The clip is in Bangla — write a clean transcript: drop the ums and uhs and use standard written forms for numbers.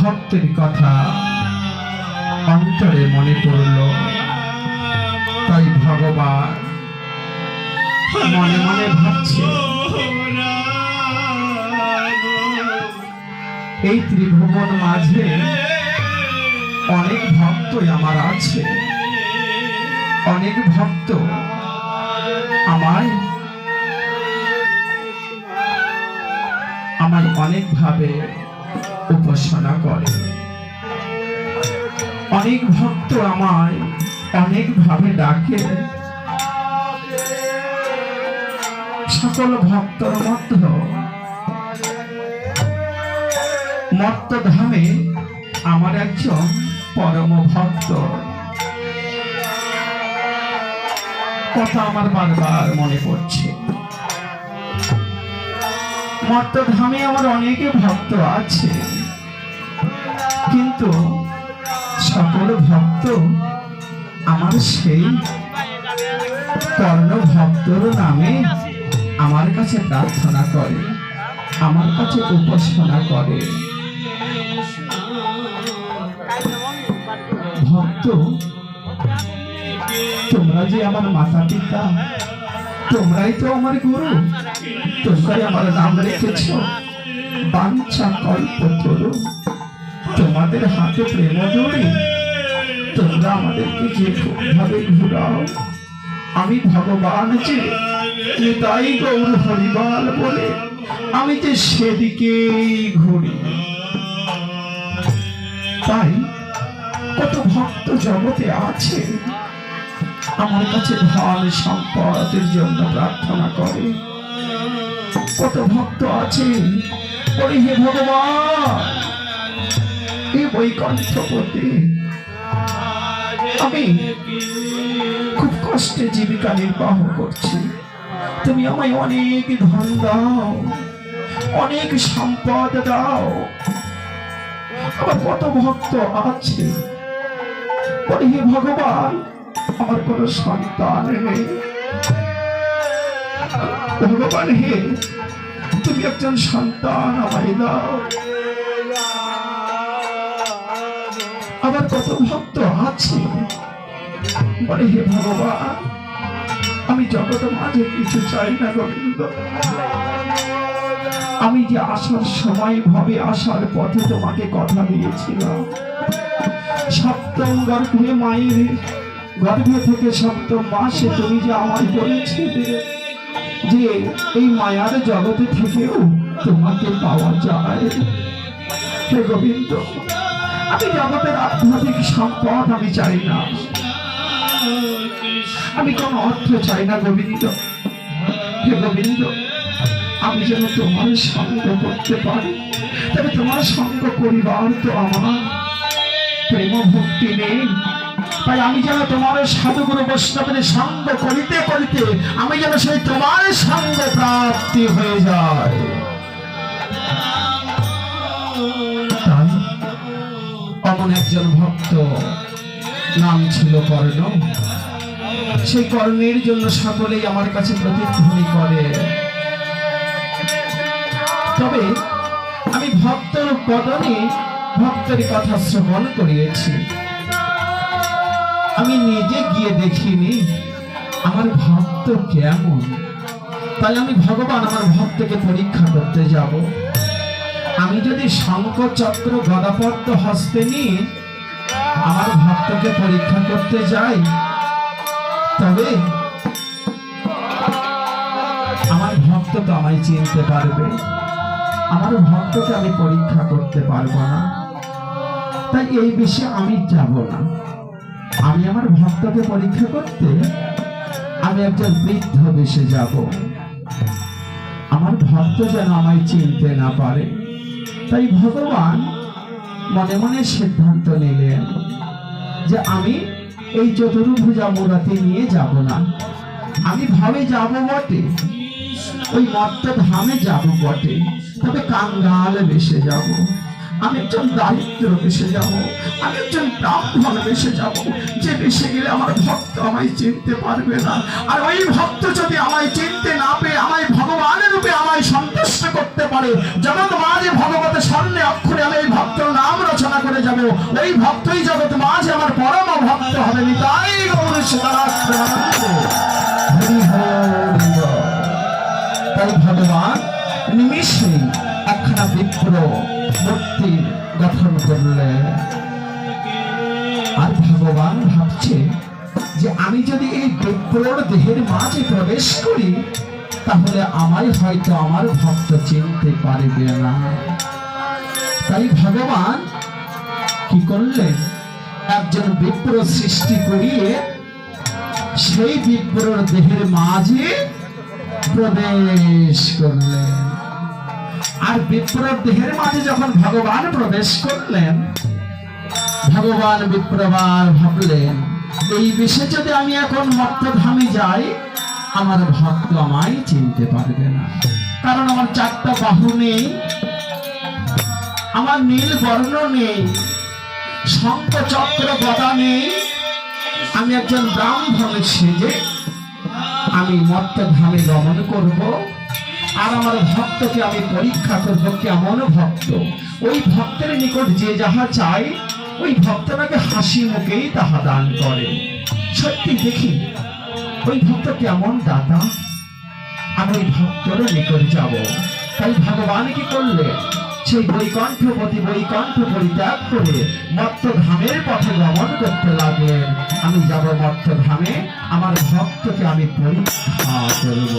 ভক্তের কথা অন্তরে মনে পড়ল। তাই ভগবান মনে মনে ভাবছে, এই ত্রিভুবন মাঝে অনেক ভক্তই আমার আছে, অনেক ভক্ত আমায় অনেক ভাবে উপাসনা করে, অনেক ভক্ত আমায় অনেক ভাবে ডাকে। সকল ভক্তর মধ্য মর্তধামে আমার একজন পরম ভক্ত কথা আমার বারবার মনে পড়ছে। মর্তধামে আমার অনেকে ভক্ত আছে, কিন্তু সকল ভক্ত আমার সেই কর্ণ ভক্তর নামে আমার কাছে প্রার্থনা করে, আমার কাছে উপাসনা করে। ভক্ত, তোমরা যে আমার মাতা পিতা, তোমরাই তো আমার গুরু, তোমরাই আমার নাম রেখেছ বাঞ্ছা কল্পতরু। তোমাদের হাতে প্রেম ধরে তোমরা আমাদেরকে যে ভাবে ঘুরাও, আমি ভগবান যে তাই গৌর হরিবল বলে আমি যে সেদিকেই ঘুরি। তাই কত ভক্ত জগতে আছে আমার কাছে ধন সম্পদের জন্য প্রার্থনা করে, কত ভক্ত আছে বলে হে ভগবান, হে বৈকুণ্ঠপতি, আমি খুব কষ্টে জীবিকা নির্বাহ করছি, তুমি আমায় অনেক ধন দাও, অনেক সম্পদ দাও। আবার কত ভক্ত আছে বলে হে ভগবান, আমার কোনো সন্তান নেই, ভগবান হে তুমি একজন সন্তান আমায় দাও। আবার কত ভক্ত আছে বলে হে ভগবান, আমি জগতের মাঝে কিছু চাই না গোবিন্দ, আমি যে আসার সময় ভাবে আসার পথে তোমাকে কথা দিয়েছিলাম, সপ্তম গর্ভে মায়ের গর্ভে থেকে সপ্তম মাসে তুমি যে আমায় বলেছিলে যে এই মায়ার জগতে থেকেও তোমাকে পাওয়া যায়। হে গোবিন্দ, আমি জগতের আধ্যাত্মিক সম্পদ আমি চাই না, আমি কোন অর্থ চাই না গোবিন্দ। হে গোবিন্দ, আমি যেন তোমার সঙ্গ করতে পারি, তবে তোমার সঙ্গ করিবার তো আমার প্রেম ভক্তি নেই। তাই আমি যেন তোমার সাধুগুরু বৈষ্ণবের সঙ্গ করিতে করিতে আমি যেন সেই তোমার সঙ্গ প্রাপ্তি হয়ে যায়। তাই এমন একজন ভক্ত, নাম ছিল কর্ণ, সেই কর্ণের জন্য সকলেই আমার কাছে প্রতিধ্বনি করে। তবে আমি ভক্তর বদনে ভক্তের কথা শ্রবণ করিয়েছি, আমি নিজে গিয়ে দেখিনি আমার ভক্ত কেমন। তাই আমি ভগবান আমার ভক্তকে পরীক্ষা করতে যাব। আমি যদি শঙ্খ চক্র গদাপদ্ম হস্তে নিয়ে আমার ভক্তকে পরীক্ষা করতে যাই, তবে আমার ভক্ত তো আমায় চিনতে পারবে, আমার ভক্তকে আমি পরীক্ষা করতে পারবো না। তাই এই বিষয়ে আমি যাব না। আমি আমার ভক্তকে পরীক্ষা করতে আমি একজন বৃদ্ধ বেশে যাব, আমার ভক্ত যেন আমায় চিনতে না পারে। তাই ভগবান মনে মনে সিদ্ধান্ত নিলেন যে আমি এই চতুর্ভুজা মূর্তি নিয়ে যাব না। আমি ভাবে যাব বটে, ওই মর্তধামে যাব বটে, তবে কাঙ্গাল বেশে যাব, আমি একজন দারিদ্র বেশে যাব, আমি একজন ব্রাহ্মণ বেশে যাব, যে বেশে গেলে আমার ভক্ত আমায় চিনতে পারবে না। আর ওই ভক্ত যদি আমায় চিনতে না পেয়ে আমায় ভগবানের রূপে আমায় সন্তুষ্ট করতে পারে, জগৎ মাঝে ভগবতের স্বর্ণে অক্ষরে আমি এই ভক্তর নাম রচনা যাব, ওই ভক্তই জগৎ মাঝে আমার পরম ভক্ত হবে। নিতাই গৌর সীতারাম। হরি হরি বল। তাই ভগবান নিমিষে একখানা বিপ্র মূর্তি গঠন করলেন। আর ভগবান ভাবছে যে আমি যদি এই বিপ্রর দেহের মাঝে প্রবেশ করি তাহলে আমায় হয়তো আমার ভক্ত চিনতে পারবে না। তাই ভগবান কি করলেন, একজন বিপ্র সৃষ্টি করিয়ে সেই বিপ্রর দেহের মাঝে প্রবেশ করলেন। আর বিপ্রর দেহের মাঝে যখন ভগবান প্রবেশ করলেন, ভগবান বিপ্রবার ভাবলেন এই বিষয়ে যদি আমি এখন মত্তধামে যাই আমার ভক্ত আমায় চিনতে পারবে না, কারণ আমার চারটা বাহু নেই, আমার নীল বর্ণ নেই, শঙ্খ চক্র গদা নেই, আমি একজন ব্রাহ্মণ সেজে আমি মত্তধামে গমন করব। আর আমার ভক্তকে আমি পরীক্ষা করব কেমন ভক্ত। ওই ভক্তের নিকট যে যাহা চাই ওই ভক্তটাকে হাসি মুখেই তাহা দান করে। সত্যি দেখি ওই ভক্ত কেমন দাতা, আমি ওই ভক্তর নিকট যাব। তাই ভগবান কি করলেন, সেই বৈকুণ্ঠপতি বৈকুণ্ঠ পরিত্যাগ করে মত্তধামের পথে গমন করতে লাগলেন। আমি যাব মত্তধামে, আমার ভক্তকে আমি পরীক্ষা করব।